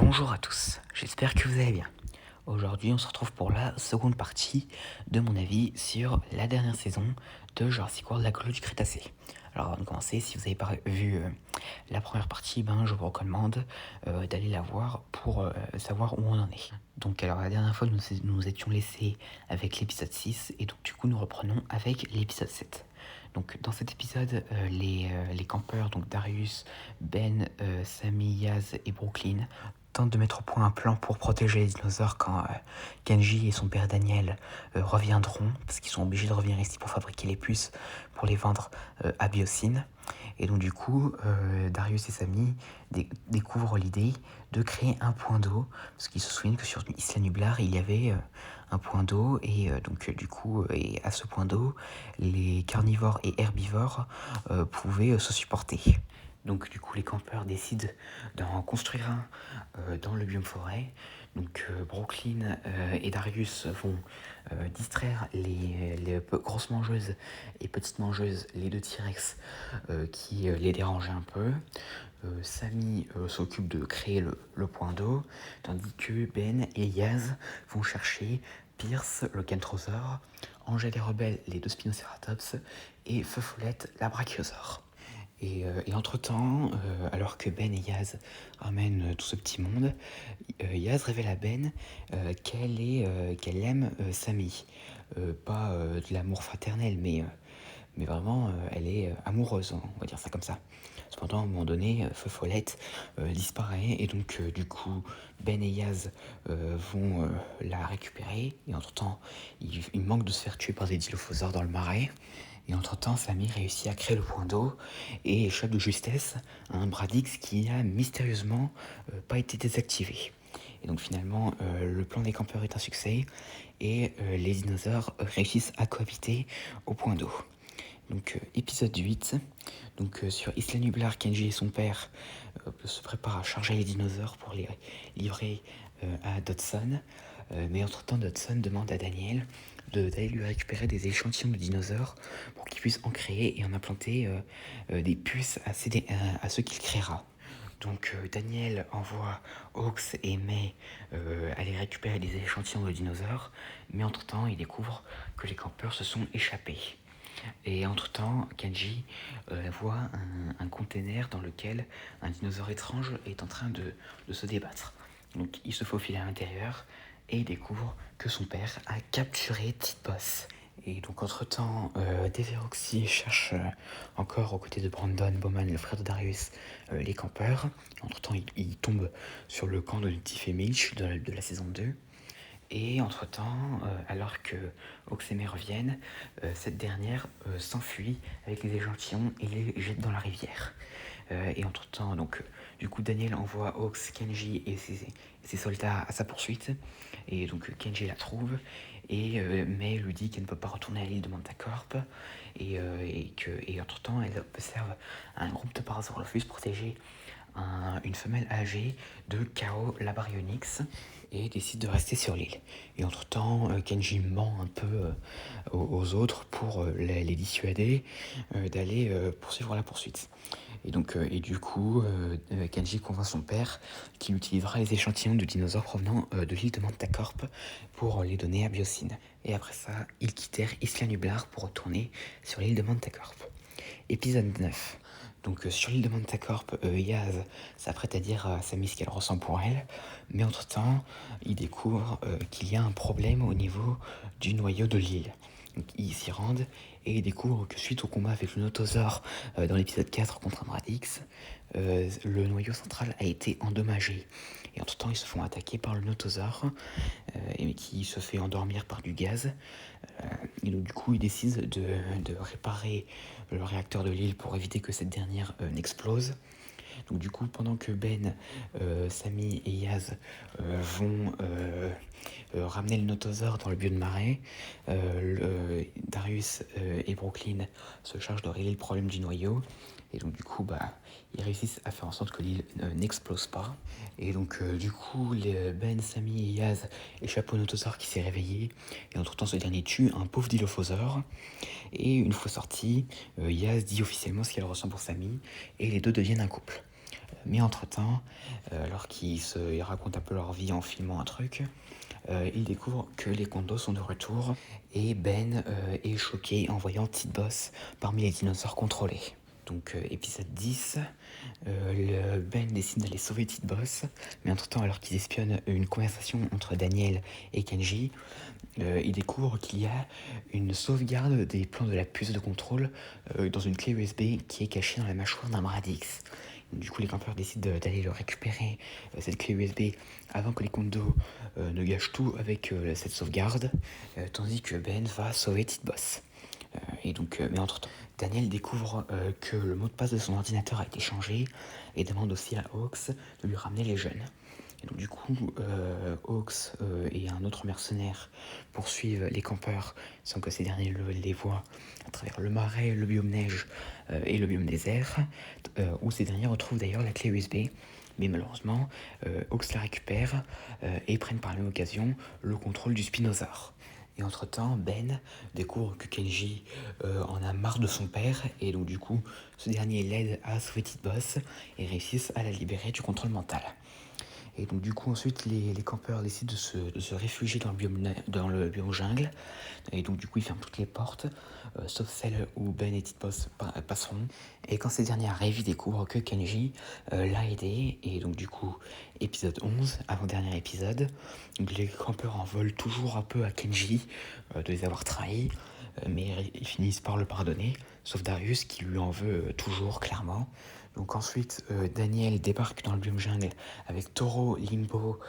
Bonjour à tous, j'espère que vous allez bien. Aujourd'hui, on se retrouve pour la seconde partie de mon avis sur la dernière saison de Jurassic World, la colonie du Crétacé. Alors avant de commencer, si vous n'avez pas vu la première partie, je vous recommande d'aller la voir pour savoir où on en est. Donc alors la dernière fois, nous étions laissés avec l'épisode 6 et donc du coup nous reprenons avec l'épisode 7. Donc dans cet épisode, les campeurs, donc Darius, Ben, Sammy, Yaz et Brooklyn, tentent de mettre au point un plan pour protéger les dinosaures quand Kenji et son père Daniel reviendront, parce qu'ils sont obligés de revenir ici pour fabriquer les puces pour les vendre à Biosyn. Et donc du coup, Darius et Sammy découvrent l'idée de créer un point d'eau, parce qu'ils se souviennent que sur Isla Nublar, il y avait un point d'eau, et donc du coup, et à ce point d'eau, les carnivores et herbivores pouvaient se supporter. Donc du coup, les campeurs décident d'en construire un dans le biome forêt. Donc Brooklyn et Darius vont distraire les grosses mangeuses et petites mangeuses, les deux T-Rex qui les dérangeaient un peu. Sammy s'occupe de créer le point d'eau, tandis que Ben et Yaz vont chercher Pierce, le Kentrosaure, Angèle et Rebelle, les deux Spinoceratops, et Feu Follette, la Brachiosaure. Et entre-temps, alors que Ben et Yaz ramènent tout ce petit monde, Yaz révèle à Ben qu'elle aime Sammy. Pas de l'amour fraternel, mais vraiment, elle est amoureuse, on va dire ça comme ça. Cependant, à un moment donné, Feu Follette disparaît, et donc du coup, Ben et Yaz vont la récupérer, et entre-temps, il manque de se faire tuer par des dilophosaures dans le marais. Et entre-temps, Sammy réussit à créer le point d'eau et échappe de justesse à un Bradix qui a mystérieusement pas été désactivé. Et donc finalement, le plan des campeurs est un succès et les dinosaures réussissent à cohabiter au point d'eau. Donc épisode 8, donc sur Isla Nublar, Kenji et son père se préparent à charger les dinosaures pour les livrer à Dodson. Mais entre-temps, Dodson demande à Daniel d'aller lui récupérer des échantillons de dinosaures pour qu'il puisse en créer et en implanter des puces à ceux qu'il créera. Donc Daniel envoie Hawks et May aller récupérer des échantillons de dinosaures, mais entre-temps, il découvre que les campeurs se sont échappés. Et entre-temps, Kenji voit un container dans lequel un dinosaure étrange est en train de se débattre. Donc il se faufile à l'intérieur et il découvre que son père a capturé Titboss. Et donc entre-temps, Deveroxy cherche encore aux côtés de Brandon Bowman, le frère de Darius, les campeurs. Entre-temps, il tombe sur le camp de Tiff et Mitch de la saison 2. Et entre-temps, alors que Oxemé revienne, cette dernière s'enfuit avec les échantillons et les jette dans la rivière. Et entre-temps, donc, du coup, Daniel envoie Hawks, Kenji et ses soldats à sa poursuite. Et donc, Kenji la trouve. Et May lui dit qu'elle ne peut pas retourner à l'île de Mantacorp. Et entre-temps, elle observe un groupe de Parasaurolophus protéger une femelle âgée de Chaos Labaryonyx et décide de rester sur l'île. Et entre-temps, Kenji ment un peu aux autres pour les dissuader d'aller poursuivre la poursuite. Et donc, du coup, Kenji convainc son père qu'il utilisera les échantillons de dinosaures provenant de l'île de Mantacorp pour les donner à Biosyn. Et après ça, ils quittèrent Isla Nublar pour retourner sur l'île de Mantacorp. Épisode 9. Donc sur l'île de Mantacorp, Yaz s'apprête à dire à Sammy ce qu'elle ressent pour elle, mais entre-temps, il découvre qu'il y a un problème au niveau du noyau de l'île. Donc ils s'y rendent et ils découvrent que suite au combat avec le Notosaure dans l'épisode 4 contre un Bradix, le noyau central a été endommagé. Et entre-temps, ils se font attaquer par le Notosaure, qui se fait endormir par du gaz. Et donc du coup, ils décident de réparer le réacteur de l'île pour éviter que cette dernière n'explose. Donc du coup, pendant que Ben, Sammy et Yaz vont ramener le Notosaure dans le biome de marais, Darius et Brooklyn se chargent de régler le problème du noyau. Et donc du coup, ils réussissent à faire en sorte que l'île n'explose pas. Et donc du coup, Ben, Sammy et Yaz échappent au Notosaure qui s'est réveillé. Et entre-temps, ce dernier tue un pauvre dilophosaure. Et une fois sorti, Yaz dit officiellement ce qu'elle ressent pour Sammy. Et les deux deviennent un couple. Mais entre-temps, alors ils racontent un peu leur vie en filmant un truc, ils découvrent que les Kondos sont de retour et Ben est choqué en voyant Tite Boss parmi les dinosaures contrôlés. Donc épisode 10, Ben décide d'aller sauver Tite Boss, mais entre-temps, alors qu'ils espionnent une conversation entre Daniel et Kenji, il découvre qu'il y a une sauvegarde des plans de la puce de contrôle dans une clé USB qui est cachée dans la mâchoire d'un Bradix. Du coup, les campeurs décident d'aller le récupérer, cette clé USB, avant que les Kondos ne gâchent tout avec cette sauvegarde, tandis que Ben va sauver Tite Boss. Mais entre-temps, Daniel découvre que le mot de passe de son ordinateur a été changé et demande aussi à Hawks de lui ramener les jeunes. Et donc du coup, Hawks et un autre mercenaire poursuivent les campeurs sans que ces derniers les voient à travers le marais, le biome neige et le biome désert, où ces derniers retrouvent d'ailleurs la clé USB. Mais malheureusement, Hawks la récupère et prennent par la même occasion le contrôle du Spinosaur. Et entre-temps, Ben découvre que Kenji en a marre de son père, et donc du coup, ce dernier l'aide à sauver Tite Boss et réussissent à la libérer du contrôle mental. Et donc du coup ensuite les campeurs décident de se réfugier dans le biome jungle. Et donc du coup ils ferment toutes les portes, sauf celle où Ben et Tite Boss passeront. Et quand ces derniers arrivent, ils découvrent que Kenji l'a aidé. Et donc du coup épisode 11, avant-dernier épisode, donc les campeurs en veulent toujours un peu à Kenji de les avoir trahis. Mais ils finissent par le pardonner, sauf Darius qui lui en veut toujours clairement. Donc ensuite, Daniel débarque dans le biome jungle avec Toro, Limbo,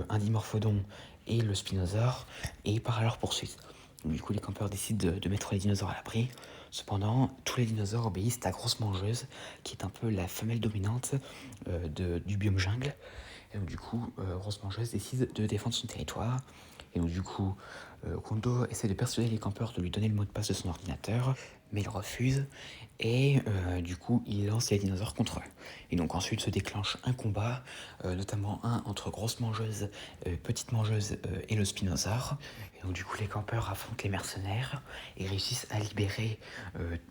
un Dimorphodon et le Spinosaur, et part à leur poursuite. Du coup, les campeurs décident de mettre les dinosaures à l'abri. Cependant, tous les dinosaures obéissent à Grosse Mangeuse, qui est un peu la femelle dominante du biome jungle. Et donc du coup, Grosse Mangeuse décide de défendre son territoire. Et donc du coup, Kondo essaie de persuader les campeurs de lui donner le mot de passe de son ordinateur, mais il refuse, et du coup il lance les dinosaures contre eux. Et donc ensuite se déclenche un combat, notamment un entre Grosse Mangeuse, Petite Mangeuse et le Spinosaur. Et donc du coup les campeurs affrontent les mercenaires et réussissent à libérer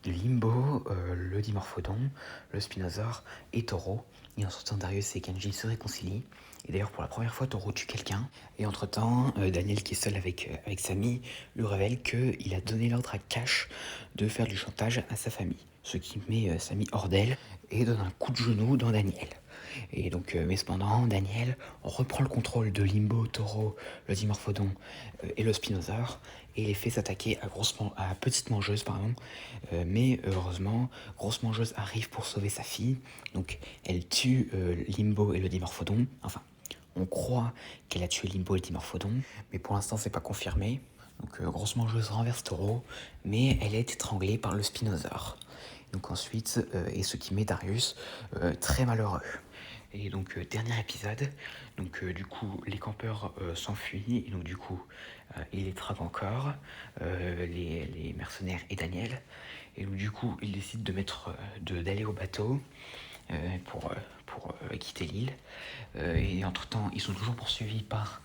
Limbo, le Dimorphodon, le Spinosaur et Toro. Et en sortant, Darius et Kenji se réconcilient. Et d'ailleurs, pour la première fois, Toro tue quelqu'un. Et entre-temps, Daniel, qui est seul avec Samy, lui révèle qu'il a donné l'ordre à Cash de faire du chantage à sa famille. Ce qui met Samy hors d'elle et donne un coup de genou dans Daniel. Et donc, mais cependant, Daniel reprend le contrôle de Limbo, Toro, le Dimorphodon et le Spinosaur et les fait s'attaquer à Petite Mangeuse, pardon. Mais heureusement, Grosse Mangeuse arrive pour sauver sa fille. Donc, elle tue Limbo et le Dimorphodon. Enfin, on croit qu'elle a tué Limbo et le Dimorphodon, mais pour l'instant, c'est pas confirmé. Donc, Grosse Mangeuse renverse Toro, mais elle est étranglée par le Spinosaur. Donc ensuite, et ce qui met Darius très malheureux. Et donc dernier épisode, donc du coup les campeurs s'enfuient, et donc du coup ils les traquent encore, les mercenaires et Daniel. Et donc du coup ils décident d'aller au bateau pour quitter l'île. Et entre-temps ils sont toujours poursuivis par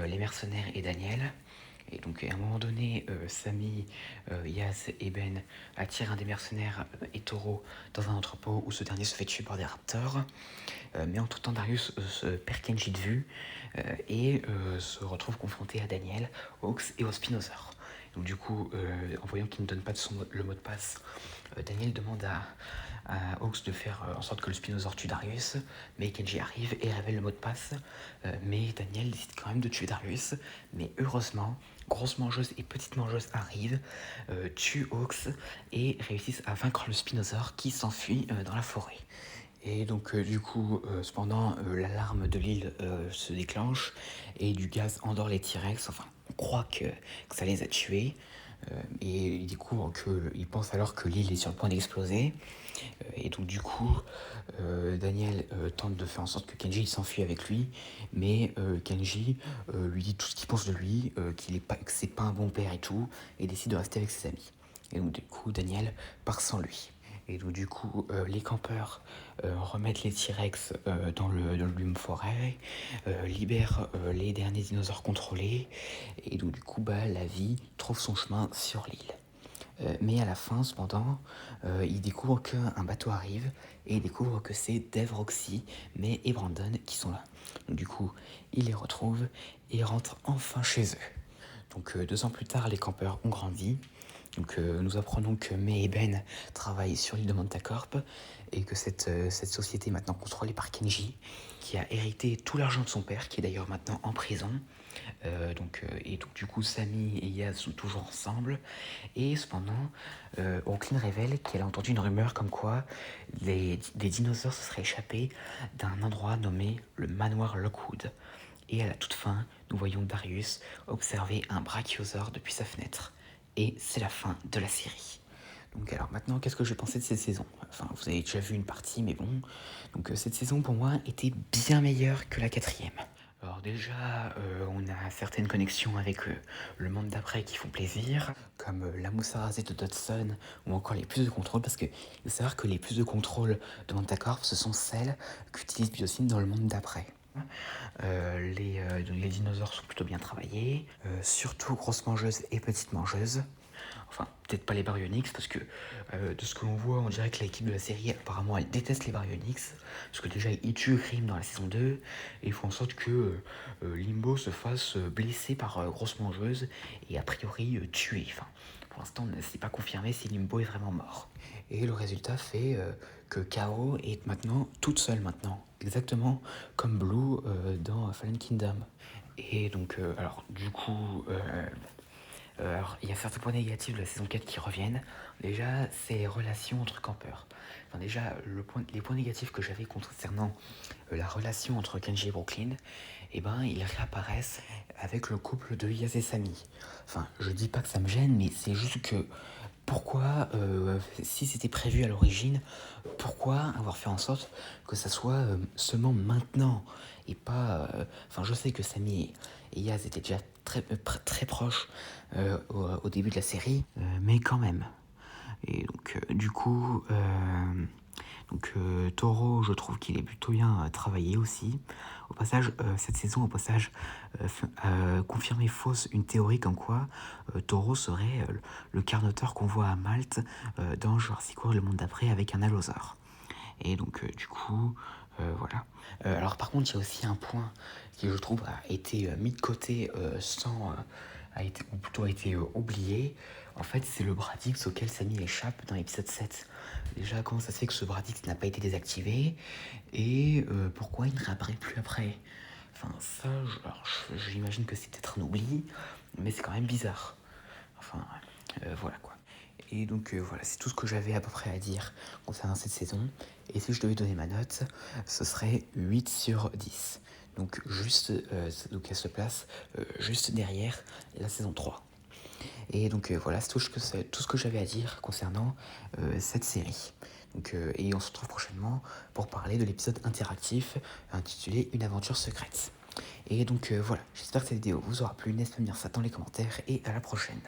les mercenaires et Daniel. Et donc à un moment donné, Samy, Yaz et Ben attirent un des mercenaires et Toro dans un entrepôt où ce dernier se fait tuer par des raptors. Mais entre-temps, Darius perd Kenji de vue et se retrouve confronté à Daniel, Hawks et au Spinosaur. Donc du coup, en voyant qu'il ne donne pas le mot de passe, Daniel demande à Hawks de faire en sorte que le Spinosaur tue Darius, mais Kenji arrive et révèle le mot de passe, mais Daniel décide quand même de tuer Darius, mais heureusement, Grosse Mangeuse et Petite Mangeuse arrivent, tuent Hawks et réussissent à vaincre le Spinosaur qui s'enfuit dans la forêt. Et donc du coup, cependant, l'alarme de l'île se déclenche et du gaz endort les T-Rex. Enfin, on croit que ça les a tués. Et ils découvrent ils pensent alors que l'île est sur le point d'exploser. Et donc du coup, Daniel tente de faire en sorte que Kenji s'enfuit avec lui, mais Kenji lui dit tout ce qu'il pense de lui, que c'est pas un bon père et tout, et décide de rester avec ses amis. Et donc du coup, Daniel part sans lui. Et donc du coup, les campeurs remettent les T-Rex dans le biome forêt, libèrent les derniers dinosaures contrôlés, et donc du coup, la vie trouve son chemin sur l'île. Mais à la fin, cependant, il découvre qu'un bateau arrive et il découvre que c'est Dave, Roxy, May et Brandon qui sont là. Donc, du coup, il les retrouve et rentre enfin chez eux. Donc 2 ans plus tard, les campeurs ont grandi. Donc nous apprenons que May et Ben travaillent sur l'île de Mantacorp et que cette société est maintenant contrôlée par Kenji, qui a hérité tout l'argent de son père, qui est d'ailleurs maintenant en prison. Et donc du coup, Sammy et Yaz sont toujours ensemble. Et cependant, Brooklyn révèle qu'elle a entendu une rumeur comme quoi des dinosaures se seraient échappés d'un endroit nommé le manoir Lockwood. Et à la toute fin, nous voyons Darius observer un brachiosaure depuis sa fenêtre. Et c'est la fin de la série. Donc alors maintenant, qu'est-ce que j'ai pensé de cette saison? Enfin, vous avez déjà vu une partie, mais bon. Donc cette saison, pour moi, était bien meilleure que la 4e. Alors déjà, on a certaines connexions avec le monde d'après qui font plaisir, comme la mousse à raser de Dodson, ou encore les puces de contrôle, parce que il faut savoir que les puces de contrôle de Mantacorp, ce sont celles qu'utilise Biosyn dans le monde d'après. Les dinosaures sont plutôt bien travaillés, surtout grosses mangeuses et petites mangeuses. Enfin, peut-être pas les Baryonyx, parce que de ce que l'on voit, on dirait que l'équipe de la série, apparemment, elle déteste les Baryonyx, parce que déjà, ils tuent Grim dans la saison 2, et ils font en sorte que Limbo se fasse blesser par Grosse Mangeuse, et a priori tué. Enfin, pour l'instant, c'est pas confirmé si Limbo est vraiment mort. Et le résultat fait que Kao est maintenant toute seule maintenant, exactement comme Blue dans Fallen Kingdom. Et donc, alors, du coup, alors, il y a certains points négatifs de la saison 4 qui reviennent. Déjà, c'est les relations entre campeurs. Enfin, déjà, les points négatifs que j'avais concernant la relation entre Kenji et Brooklyn, eh ben, ils réapparaissent avec le couple de Yaz et Sami. Enfin, je dis pas que ça me gêne, mais c'est juste que pourquoi, si c'était prévu à l'origine, pourquoi avoir fait en sorte que ça soit seulement maintenant et pas. Enfin, je sais que Sami et Yaz étaient déjà très proches au début de la série, mais quand même. Et donc, du coup, Toro, je trouve qu'il est plutôt bien travaillé aussi. Au passage, cette saison, confirmé fausse une théorie comme quoi Toro serait le Carnotaur qu'on voit à Malte dans Jurassic World Le Monde d'après avec un allosaure. Et donc, du coup, voilà. Alors, par contre, il y a aussi un point qui, je trouve, a été mis de côté ou plutôt a été oublié. En fait, c'est le Bradix auquel Sammy échappe dans l'épisode 7. Déjà, comment ça se fait que ce Bradix n'a pas été désactivé et pourquoi il ne réapparaît plus après? Enfin, ça, j'imagine que c'est peut-être un oubli, mais c'est quand même bizarre. Enfin, voilà quoi. Et donc voilà, c'est tout ce que j'avais à peu près à dire concernant cette saison. Et si je devais donner ma note, ce serait 8 sur 10. Donc donc elle se place juste derrière la saison 3. Et donc voilà, c'est tout ce que j'avais à dire concernant cette série. Donc, et on se retrouve prochainement pour parler de l'épisode interactif intitulé Une aventure secrète. Et donc voilà, j'espère que cette vidéo vous aura plu, n'hésitez pas à me dire ça dans les commentaires et à la prochaine.